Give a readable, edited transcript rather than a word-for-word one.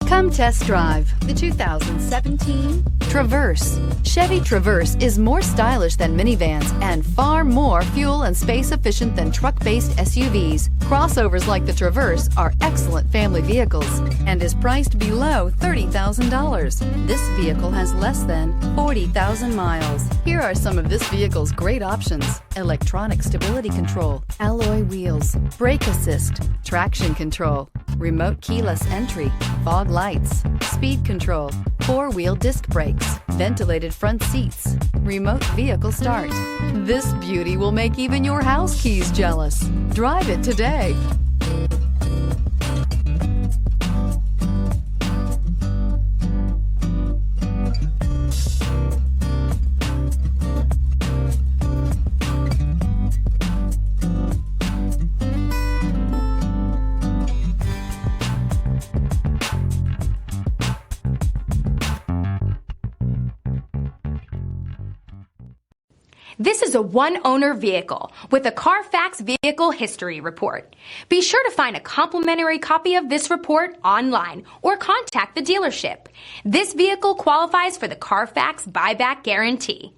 Come test drive the 2017 Traverse. Chevy Traverse is more stylish than minivans and far more fuel and space efficient than truck-based SUVs. Crossovers like the Traverse are excellent family vehicles and is priced below $30,000. This vehicle has less than 40,000 miles. Here are some of this vehicle's great options: electronic stability control, alloy wheels, brake assist, traction control, remote keyless entry, fog lights, speed control, four-wheel disc brakes, ventilated front seats, remote vehicle start. This beauty will make even your house keys jealous. Drive it today. This is a one-owner vehicle with a Carfax Vehicle History Report. Be sure to find a complimentary copy of this report online or contact the dealership. This vehicle qualifies for the Carfax Buyback Guarantee.